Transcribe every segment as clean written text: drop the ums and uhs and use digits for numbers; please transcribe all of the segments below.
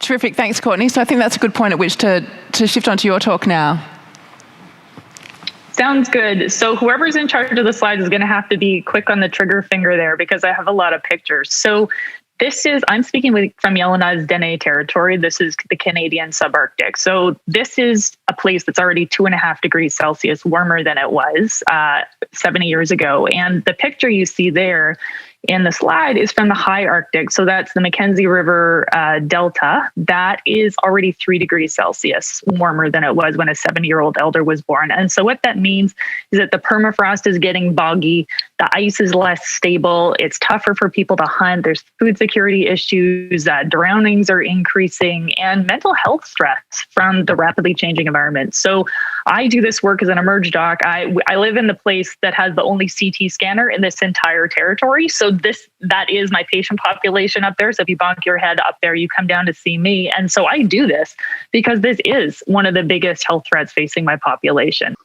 Terrific. Thanks, Courtney. So I think that's a good point at which to shift onto your talk now. Sounds good. So whoever's in charge of the slides is going to have to be quick on the trigger finger there because I have a lot of pictures. So I'm speaking from Yellowknow's Dene territory. This is the Canadian subarctic. So this is a place that's already 2.5 degrees Celsius warmer than it was 70 years ago. And the picture you see there in the slide is from the high Arctic. So that's the Mackenzie River Delta. That is already 3 degrees Celsius warmer than it was when a 70-year-old elder was born. And so what that means is that the permafrost is getting boggy. The ice is less stable. It's tougher for people to hunt. There's food security issues. Drownings are increasing and mental health stress from the rapidly changing environment. So I do this work as an emerge doc. I live in the place that has the only CT scanner in this entire territory. So that is my patient population up there. So if you bonk your head up there, you come down to see me. And so I do this because this is one of the biggest health threats facing my population.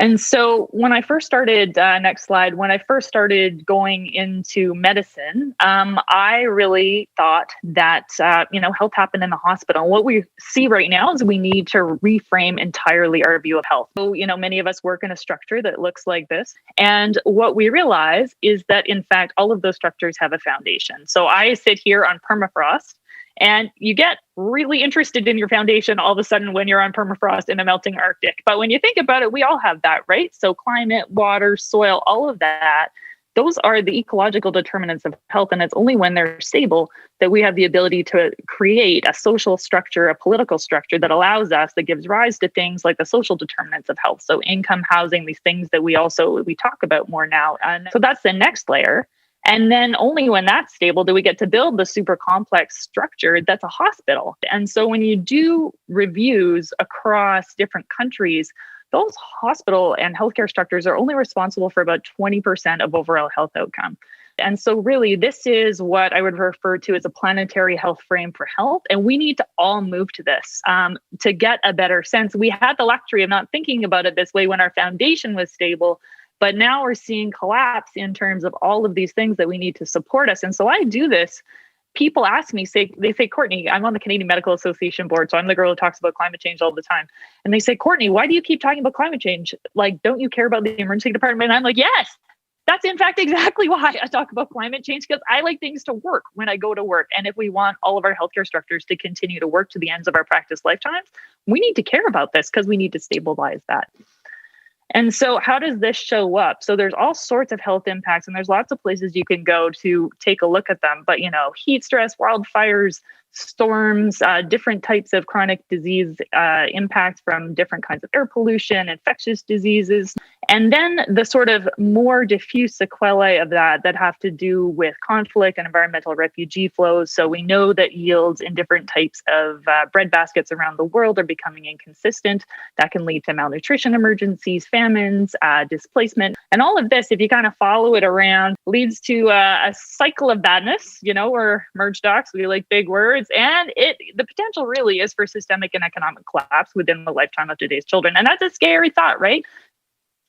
And so when I first started, next slide, when I first started going into medicine, I really thought that, health happened in the hospital. And what we see right now is we need to reframe entirely our view of health. So, many of us work in a structure that looks like this. And what we realize is that, in fact, all of those structures have a foundation. So I sit here on permafrost. And you get really interested in your foundation all of a sudden when you're on permafrost in a melting Arctic. But when you think about it, we all have that, right? So climate, water, soil, all of that, those are the ecological determinants of health. And it's only when they're stable that we have the ability to create a social structure, a political structure that allows us, that gives rise to things like the social determinants of health. So income, housing, these things that we talk about more now. And so that's the next layer. And then only when that's stable do we get to build the super complex structure that's a hospital. And so when you do reviews across different countries, those hospital and healthcare structures are only responsible for about 20% of overall health outcome. And so really, this is what I would refer to as a planetary health frame for health. And we need to all move to this to get a better sense. We had the luxury of not thinking about it this way when our foundation was stable. But now we're seeing collapse in terms of all of these things that we need to support us. And so I do this. People ask me, they say, Courtney, I'm on the Canadian Medical Association board. So I'm the girl who talks about climate change all the time. And they say, Courtney, why do you keep talking about climate change? Like, don't you care about the emergency department? And I'm like, yes, that's in fact exactly why I talk about climate change, because I like things to work when I go to work. And if we want all of our healthcare structures to continue to work to the ends of our practice lifetimes, we need to care about this because we need to stabilize that. And so how does this show up? So there's all sorts of health impacts, and there's lots of places you can go to take a look at them. But, heat stress, wildfires, storms, different types of chronic disease impacts from different kinds of air pollution, infectious diseases, and then the sort of more diffuse sequelae of that have to do with conflict and environmental refugee flows. So we know that yields in different types of bread baskets around the world are becoming inconsistent. That can lead to malnutrition emergencies, famines, displacement. And all of this, if you kind of follow it around, leads to a cycle of badness. We're merge docs, we like big words. And the potential really is for systemic and economic collapse within the lifetime of today's children. And that's a scary thought, right?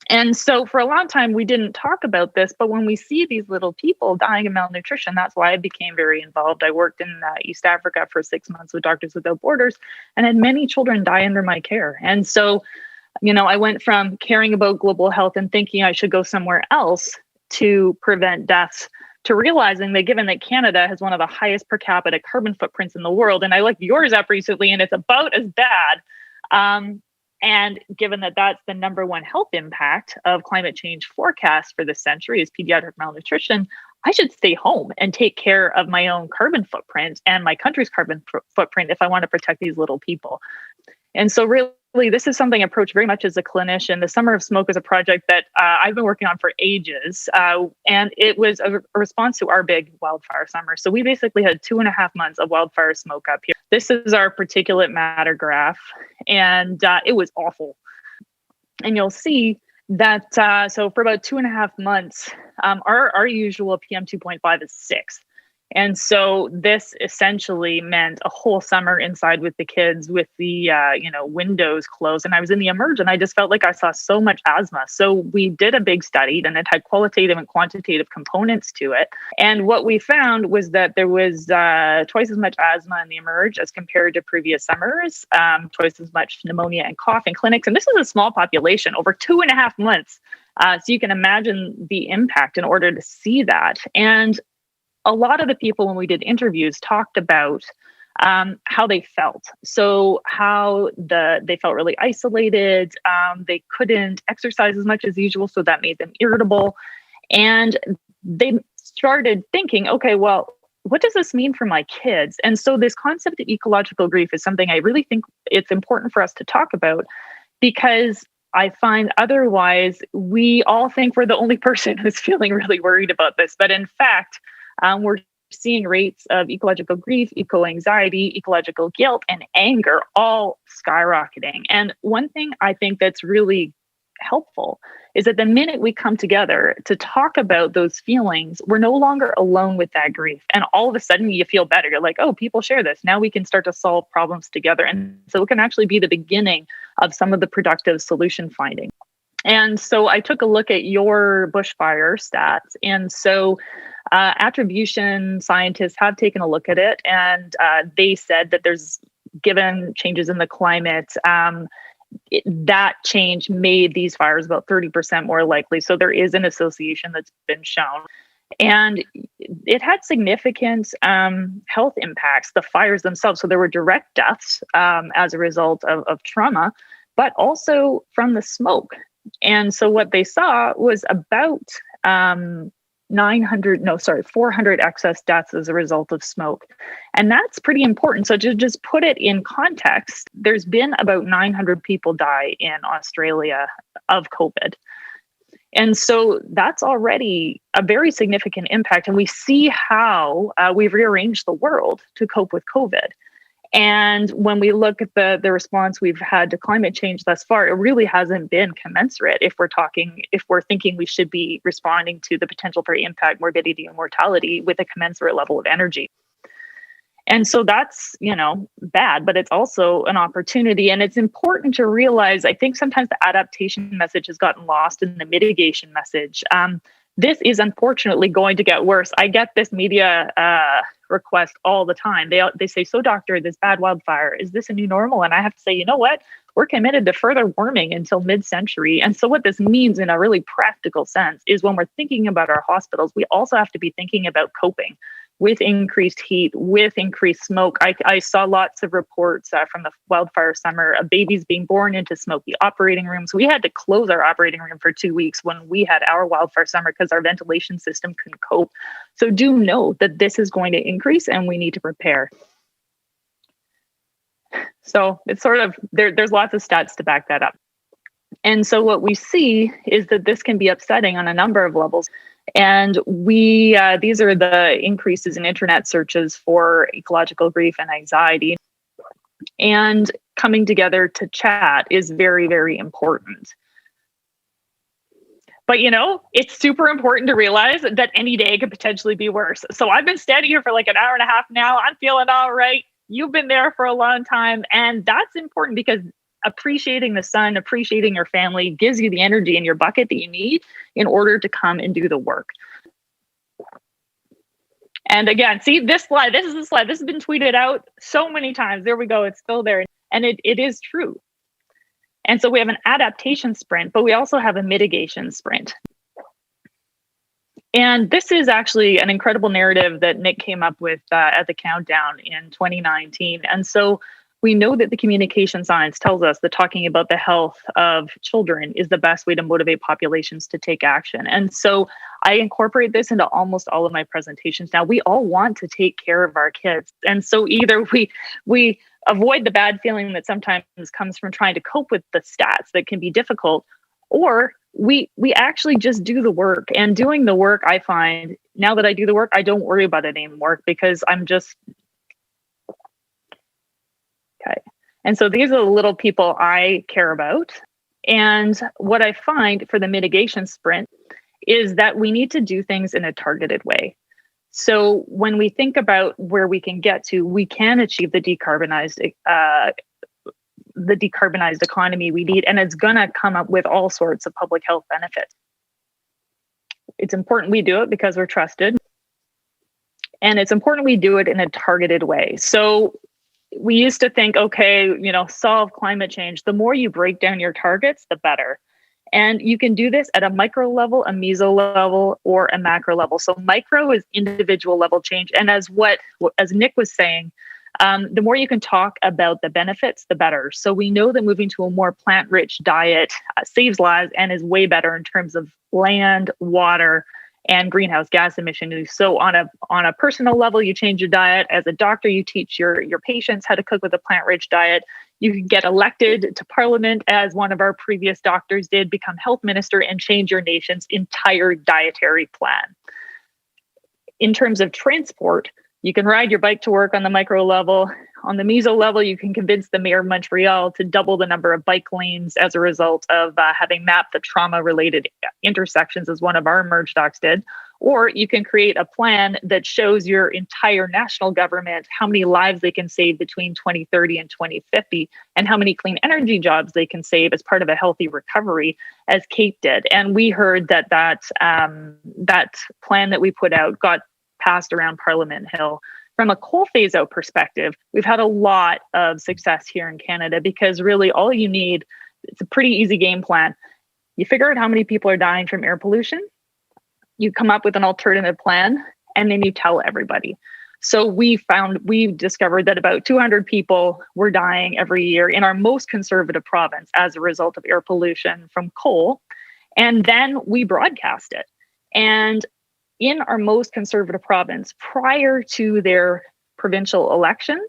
And so for a long time, we didn't talk about this, but when we see these little people dying of malnutrition, that's why I became very involved. I worked in East Africa for 6 months with Doctors Without Borders and had many children die under my care. And so, I went from caring about global health and thinking I should go somewhere else to prevent deaths to realizing that given that Canada has one of the highest per capita carbon footprints in the world, and I looked yours up recently and it's about as bad, and given that that's the number one health impact of climate change forecast for this century is pediatric malnutrition, I should stay home and take care of my own carbon footprint and my country's carbon footprint if I want to protect these little people. And so really, this is something I approach very much as a clinician. The Summer of Smoke is a project that I've been working on for ages, and it was a response to our big wildfire summer. So we basically had 2.5 months of wildfire smoke up here. This is our particulate matter graph, and it was awful. And you'll see that, so for about 2.5 months, our usual PM 2.5 is 6. And so this essentially meant a whole summer inside with the kids with the windows closed. And I was in the emerge and I just felt like I saw so much asthma. So we did a big study and it had qualitative and quantitative components to it. And what we found was that there was twice as much asthma in the emerge as compared to previous summers, twice as much pneumonia and cough in clinics. And this is a small population over 2.5 months. So you can imagine the impact in order to see that. And a lot of the people, when we did interviews, talked about how they felt. So how they felt really isolated. They couldn't exercise as much as usual, so that made them irritable. And they started thinking, okay, well, what does this mean for my kids? And so this concept of ecological grief is something I really think it's important for us to talk about, because I find otherwise we all think we're the only person who's feeling really worried about this. But in fact, we're seeing rates of ecological grief, eco-anxiety, ecological guilt, and anger all skyrocketing. And one thing I think that's really helpful is that the minute we come together to talk about those feelings, we're no longer alone with that grief. And all of a sudden you feel better. You're like, oh, people share this. Now we can start to solve problems together. And so it can actually be the beginning of some of the productive solution finding. And so I took a look at your bushfire stats. And so attribution scientists have taken a look at it, and they said that given changes in the climate, that change made these fires about 30% more likely. So there is an association that's been shown. And it had significant health impacts, the fires themselves. So there were direct deaths as a result of trauma, but also from the smoke. And so what they saw was about 400 excess deaths as a result of smoke. And that's pretty important. So to just put it in context, there's been about 900 people die in Australia of COVID. And so that's already a very significant impact. And we see how we've rearranged the world to cope with COVID. And when we look at the response we've had to climate change thus far, it really hasn't been commensurate if we're thinking we should be responding to the potential for impact, morbidity, and mortality with a commensurate level of energy. And so that's, bad, but it's also an opportunity. And it's important to realize, I think sometimes the adaptation message has gotten lost in the mitigation message. This is unfortunately going to get worse. I get this media request all the time. They say, so doctor, this bad wildfire, is this a new normal? And I have to say, you know what? We're committed to further warming until mid-century. And so what this means in a really practical sense is when we're thinking about our hospitals, we also have to be thinking about coping with increased heat, with increased smoke. I saw lots of reports from the wildfire summer of babies being born into smoky operating rooms. We had to close our operating room for 2 weeks when we had our wildfire summer because our ventilation system couldn't cope. So do know that this is going to increase and we need to prepare. So it's sort of, there's lots of stats to back that up. And so what we see is that this can be upsetting on a number of levels. And these are the increases in internet searches for ecological grief and anxiety. And coming together to chat is very, very important. But, it's super important to realize that any day could potentially be worse. So I've been standing here for like an hour and a half now. I'm feeling all right. You've been there for a long time. And that's important because appreciating the sun, appreciating your family gives you the energy in your bucket that you need in order to come and do the work. And again, see this slide, this is the slide. This has been tweeted out so many times. There we go. It's still there. And it is true. And so we have an adaptation sprint, but we also have a mitigation sprint. And this is actually an incredible narrative that Nick came up with at the Countdown in 2019. And so we know that the communication science tells us that talking about the health of children is the best way to motivate populations to take action. And so I incorporate this into almost all of my presentations. Now, we all want to take care of our kids. And so either we avoid the bad feeling that sometimes comes from trying to cope with the stats that can be difficult, or we actually just do the work. And doing the work, I find, now that I do the work, I don't worry about it anymore because I'm just... Okay. And so these are the little people I care about. And what I find for the mitigation sprint is that we need to do things in a targeted way. So when we think about where we can get to, we can achieve the decarbonized economy we need, and it's going to come up with all sorts of public health benefits. It's important we do it because we're trusted, and it's important we do it in a targeted way. So we used to think, okay, solve climate change. The more you break down your targets, the better. And you can do this at a micro level, a meso level, or a macro level. So micro is individual level change. And as Nick was saying, the more you can talk about the benefits, the better. So we know that moving to a more plant-rich diet saves lives and is way better in terms of land, water, and greenhouse gas emissions. So on a personal level, you change your diet. As a doctor, you teach your patients how to cook with a plant-rich diet. You can get elected to parliament, as one of our previous doctors did, become health minister, and change your nation's entire dietary plan. In terms of transport, you can ride your bike to work on the micro level. On the meso level, you can convince the mayor of Montreal to double the number of bike lanes as a result of having mapped the trauma-related intersections, as one of our Emerge docs did. Or you can create a plan that shows your entire national government how many lives they can save between 2030 and 2050, and how many clean energy jobs they can save as part of a healthy recovery, as Kate did. And we heard that plan that we put out got passed around Parliament Hill. From a coal phase-out perspective, we've had a lot of success here in Canada, because really all you need, it's a pretty easy game plan. You figure out how many people are dying from air pollution, you come up with an alternative plan, and then you tell everybody. So we discovered that about 200 people were dying every year in our most conservative province as a result of air pollution from coal. And then we broadcast it. And in our most conservative province, prior to their provincial election,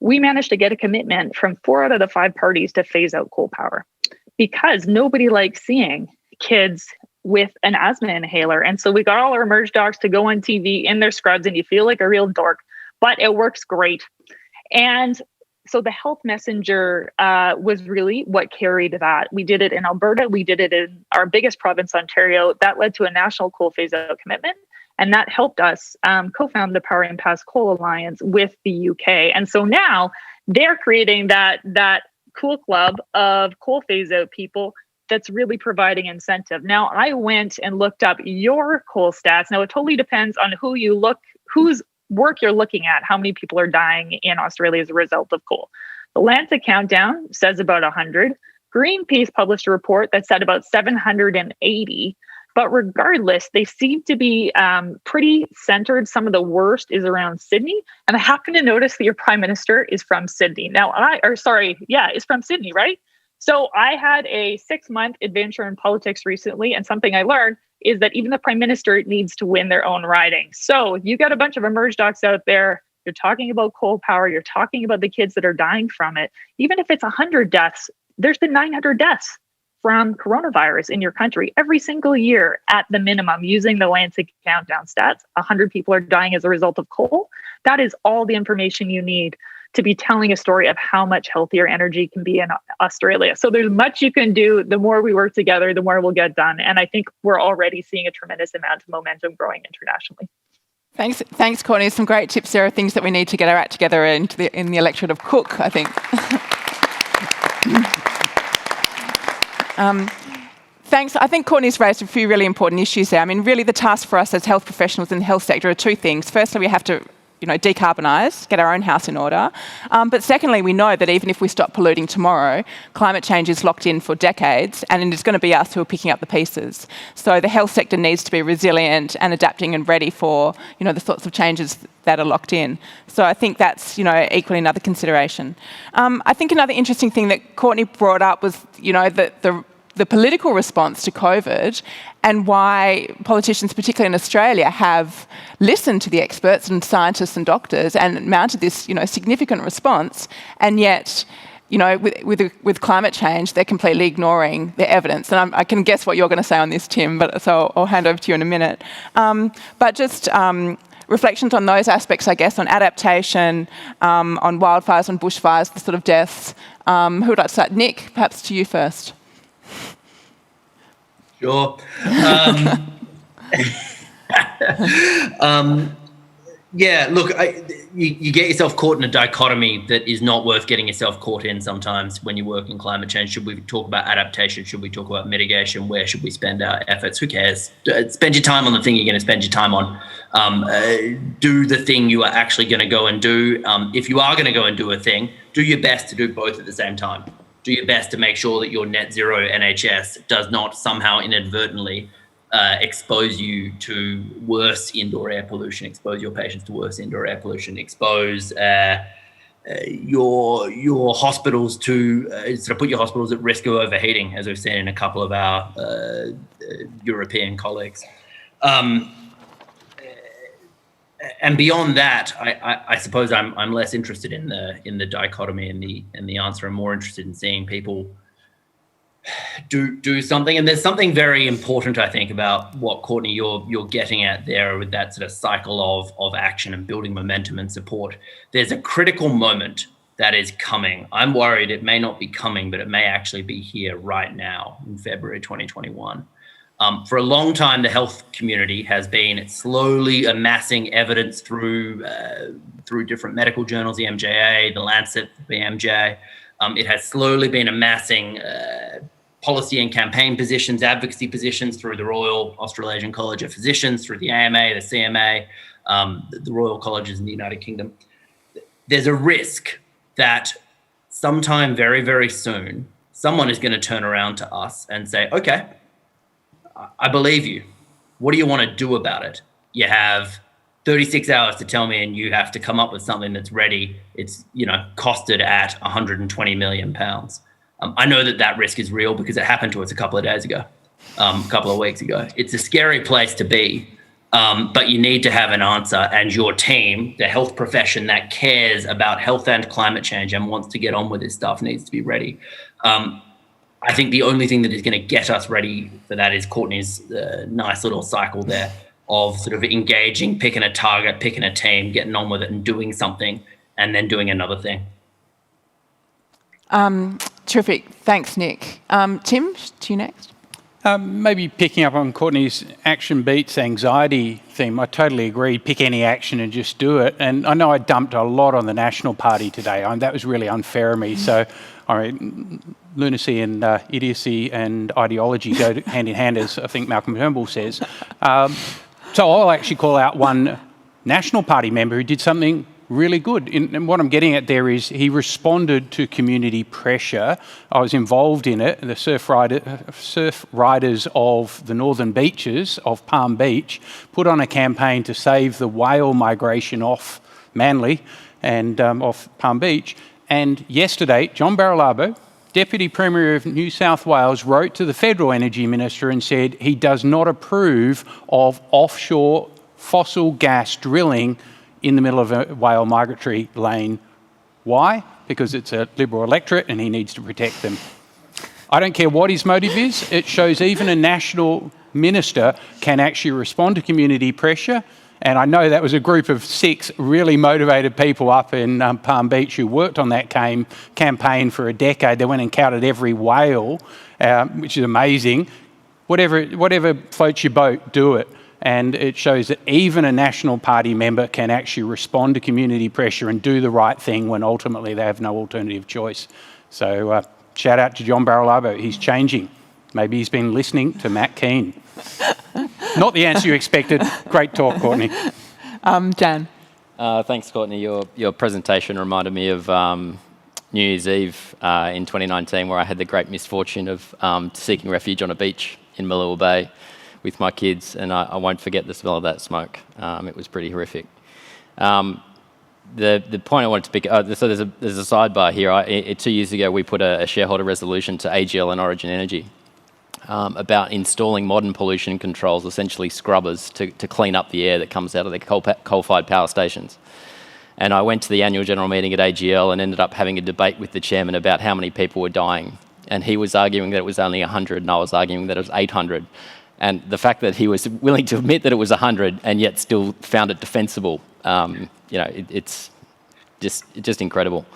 we managed to get a commitment from 4 out of the 5 parties to phase out coal power, because nobody likes seeing kids with an asthma inhaler. And so we got all our Emerge docs to go on TV in their scrubs, and you feel like a real dork, but it works great. And so the health messenger was really what carried that. We did it in Alberta. We did it in our biggest province, Ontario. That led to a national coal phase-out commitment. And that helped us co-found the Powering Past Coal Alliance with the UK. And so now they're creating that cool club of coal phase-out people that's really providing incentive. Now, I went and looked up your coal stats. Now, it totally depends on whose work you're looking at, how many people are dying in Australia as a result of coal. The Lancet Countdown says about 100. Greenpeace published a report that said about 780. But regardless, they seem to be pretty centered. Some of the worst is around Sydney. And I happen to notice that your prime minister is from Sydney. Is from Sydney, right? So I had a 6-month adventure in politics recently, and something I learned is that even the prime minister needs to win their own riding. So you got a bunch of Emerge docs out there. You're talking about coal power. You're talking about the kids that are dying from it. Even if it's 100 deaths, there's been 900 deaths from coronavirus in your country every single year at the minimum. Using the Lancet Countdown stats, 100 people are dying as a result of coal. That is all the information you need to be telling a story of how much healthier energy can be in Australia. So there's much you can do. The more we work together, the more we'll get done. And I think we're already seeing a tremendous amount of momentum growing internationally. Thanks, Courtney. Some great tips there, are things that we need to get our act together in the electorate of Cook, I think. Thanks. I think Courtney's raised a few really important issues there. I mean, really the task for us as health professionals in the health sector are 2 things. Firstly, we have to decarbonise, get our own house in order. But secondly, we know that even if we stop polluting tomorrow, climate change is locked in for decades, and it is going to be us who are picking up the pieces. So the health sector needs to be resilient and adapting and ready for, the sorts of changes that are locked in. So I think that's, equally another consideration. I think another interesting thing that Courtney brought up was, the political response to COVID, and why politicians, particularly in Australia, have listened to the experts and scientists and doctors and mounted this, significant response. And yet, with climate change, they're completely ignoring the evidence. And I can guess what you're going to say on this, Tim, so I'll hand over to you in a minute. But just reflections on those aspects, I guess, on adaptation, on wildfires, on bushfires, the sort of deaths. Who would like to start? Nick, perhaps to you first. Sure. Yeah, look, you get yourself caught in a dichotomy that is not worth getting yourself caught in sometimes when you work in climate change. Should we talk about adaptation? Should we talk about mitigation? Where should we spend our efforts? Who cares? Spend your time on the thing you're going to spend your time on. Do the thing you are actually going to go and do. If you are going to go and do a thing, do your best to do both at the same time. Do your best to make sure that your net zero NHS does not somehow inadvertently expose you to worse indoor air pollution, expose your patients to worse indoor air pollution, expose your hospitals to sort of put your hospitals at risk of overheating, as we've seen in a couple of our European colleagues. And beyond that, I suppose I'm less interested in the dichotomy and the answer. I'm more interested in seeing people do something. And there's something very important, I think, about what, Courtney, you're getting at there with that sort of cycle of action and building momentum and support. There's a critical moment that is coming. I'm worried it may not be coming, but it may actually be here right now in February 2021. For a long time, the health community has been slowly amassing evidence through different medical journals, the MJA, the Lancet, the BMJ. It has slowly been amassing policy and campaign positions, advocacy positions through the Royal Australasian College of Physicians, through the AMA, the CMA, the Royal Colleges in the United Kingdom. There's a risk that sometime very, very soon, someone is going to turn around to us and say, okay, I believe you. What do you want to do about it? You have 36 hours to tell me, and you have to come up with something that's ready. It's, costed at 120 million pounds. I know that risk is real because it happened to us a couple of days ago, a couple of weeks ago. It's a scary place to be, but you need to have an answer, and your team, the health profession that cares about health and climate change and wants to get on with this stuff, needs to be ready. I think the only thing that is going to get us ready for that is Courtney's nice little cycle there of sort of engaging, picking a target, picking a team, getting on with it and doing something, and then doing another thing. Terrific. Thanks, Nick. Tim, to you next. Maybe picking up on Courtney's action beats anxiety theme. I totally agree. Pick any action and just do it. And I know I dumped a lot on the National Party today. That was really unfair of me. So, lunacy and idiocy and ideology go hand in hand, as I think Malcolm Turnbull says. So I'll actually call out one National Party member who did something really good. And what I'm getting at there is he responded to community pressure. I was involved in it. The surf riders of the northern beaches of Palm Beach put on a campaign to save the whale migration off Manly and off Palm Beach. And yesterday, John Barilabo, Deputy Premier of New South Wales, wrote to the Federal Energy Minister and said he does not approve of offshore fossil gas drilling in the middle of a whale migratory lane. Why? Because it's a Liberal electorate and he needs to protect them. I don't care what his motive is. It shows even a national minister can actually respond to community pressure. And I know that was a group of 6 really motivated people up in Palm Beach who worked on that campaign for a decade. They went and counted every whale, which is amazing. Whatever floats your boat, do it. And it shows that even a National Party member can actually respond to community pressure and do the right thing when ultimately they have no alternative choice. So shout out to John Barilabo. He's changing. Maybe he's been listening to Matt Keane. Not the answer you expected. Great talk, Courtney. Jan. Thanks, Courtney. Your presentation reminded me of New Year's Eve in 2019, where I had the great misfortune of seeking refuge on a beach in Malua Bay with my kids, and I won't forget the smell of that smoke. It was pretty horrific. The point I wanted to pick, so there's a sidebar here. 2 years ago, we put a shareholder resolution to AGL and Origin Energy about installing modern pollution controls, essentially scrubbers, to clean up the air that comes out of the coal-fired power stations. And I went to the annual general meeting at AGL and ended up having a debate with the chairman about how many people were dying. And he was arguing that it was only 100, and I was arguing that it was 800. And the fact that he was willing to admit that it was 100 and yet still found it defensible, it's just incredible.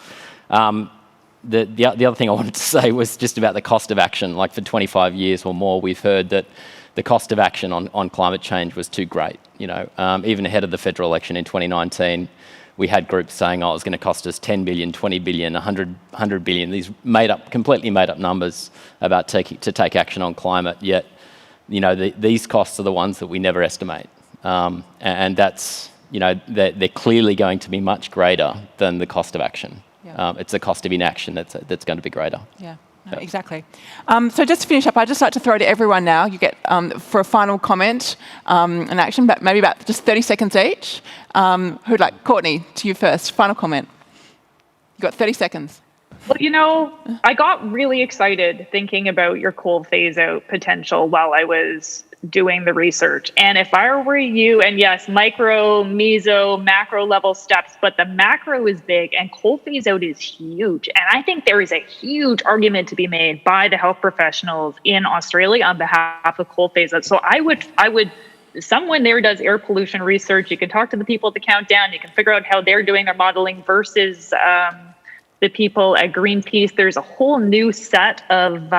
The other thing I wanted to say was just about the cost of action. Like for 25 years or more, we've heard that the cost of action on climate change was too great. Even ahead of the federal election in 2019, we had groups saying, oh, it was going to cost us 10 billion, 20 billion, 100 billion, these completely made up numbers about to take action on climate, yet these costs are the ones that we never estimate. And that's, they're clearly going to be much greater than the cost of action. Yeah. It's the cost of inaction that's going to be greater. Yeah. No, exactly. So just to finish up, I'd just like to throw to everyone now, you get for a final comment and action, but maybe about just 30 seconds each. Who'd like? Courtney, to you first. Final comment. You've got 30 seconds. Well, I got really excited thinking about your coal phase out potential while I was doing the research. And if I were you, and yes, micro, meso, macro level steps, but the macro is big and coal phase out is huge. And I think there is a huge argument to be made by the health professionals in Australia on behalf of coal phase out. So I would, someone there does air pollution research. You can talk to the people at the Countdown. You can figure out how they're doing their modeling versus the people at Greenpeace. There's a whole new set of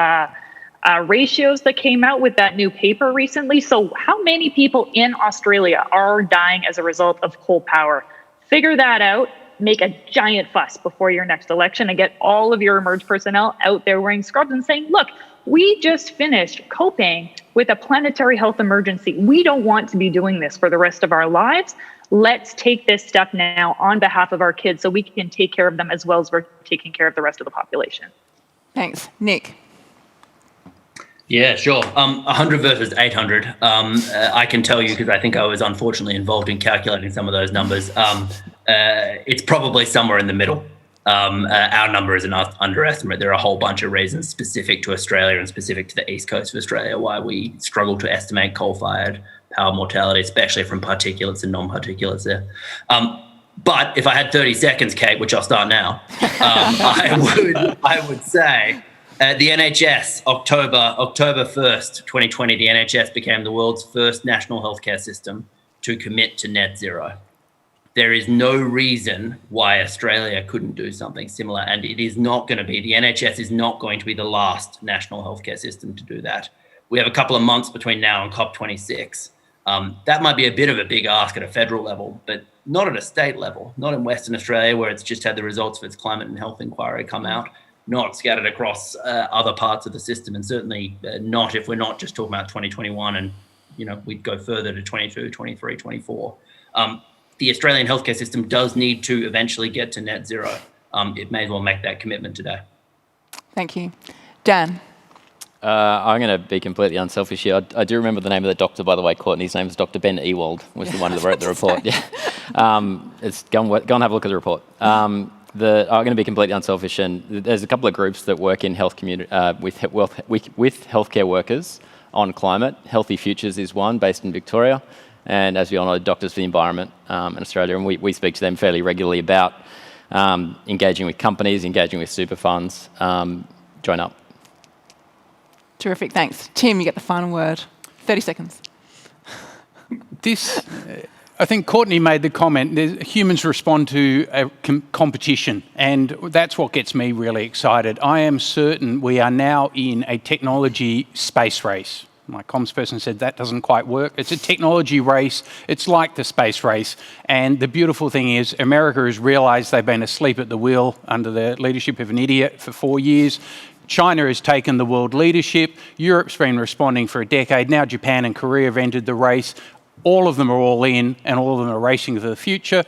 ratios that came out with that new paper recently. So how many people in Australia are dying as a result of coal power? Figure that out, make a giant fuss before your next election, and get all of your emerge personnel out there wearing scrubs and saying, look, we just finished coping with a planetary health emergency. We don't want to be doing this for the rest of our lives. Let's take this step now on behalf of our kids so we can take care of them as well as we're taking care of the rest of the population. Thanks. Nick. Yeah, sure. 100 versus 800. I can tell you, because I think I was unfortunately involved in calculating some of those numbers. It's probably somewhere in the middle. Our number is an underestimate. There are a whole bunch of reasons specific to Australia and specific to the east coast of Australia why we struggle to estimate coal-fired power mortality, especially from particulates and non-particulates there. But if I had 30 seconds, Kate, which I'll start now, I would say the NHS, October 1st, 2020, the NHS became the world's first national healthcare system to commit to net zero. There is no reason why Australia couldn't do something similar, and it is not going to be. The NHS is not going to be the last national healthcare system to do that. We have a couple of months between now and COP26. That might be a bit of a big ask at a federal level, but not at a state level, not in Western Australia where it's just had the results of its climate and health inquiry come out, not scattered across other parts of the system, and certainly not if we're not just talking about 2021 and we'd go further to 22, 23, 24. The Australian healthcare system does need to eventually get to net zero. It may as well make that commitment today. Thank you. Dan. I'm going to be completely unselfish here. I do remember the name of the doctor, by the way, Courtney. His name is Dr. Ben Ewald, was the one that wrote the report. Yeah. Go and have a look at the report. I'm going to be completely unselfish, and there's a couple of groups that work in health community with healthcare workers on climate. Healthy Futures is one based in Victoria, and as we all know, Doctors for the Environment in Australia, and we speak to them fairly regularly about engaging with companies, engaging with super funds. Join up. Terrific, thanks. Tim, you get the final word. 30 seconds. I think Courtney made the comment, humans respond to a competition, and that's what gets me really excited. I am certain we are now in a technology space race. My comms person said that doesn't quite work. It's a technology race. It's like the space race. And the beautiful thing is America has realised they've been asleep at the wheel under the leadership of an idiot for 4 years. China has taken the world leadership. Europe's been responding for a decade. Now Japan and Korea have entered the race. All of them are all in, and all of them are racing for the future.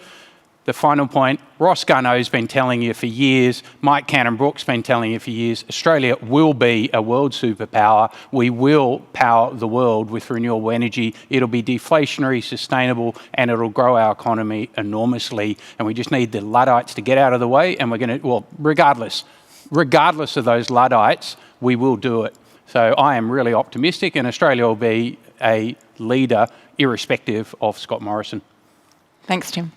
The final point, Ross Garnaut's been telling you for years, Mike Cannon-Brook's been telling you for years, Australia will be a world superpower. We will power the world with renewable energy. It'll be deflationary, sustainable, and it'll grow our economy enormously. And we just need the Luddites to get out of the way, and we're going to, well, regardless of those Luddites, we will do it. So I am really optimistic, and Australia will be a leader irrespective of Scott Morrison. Thanks, Tim.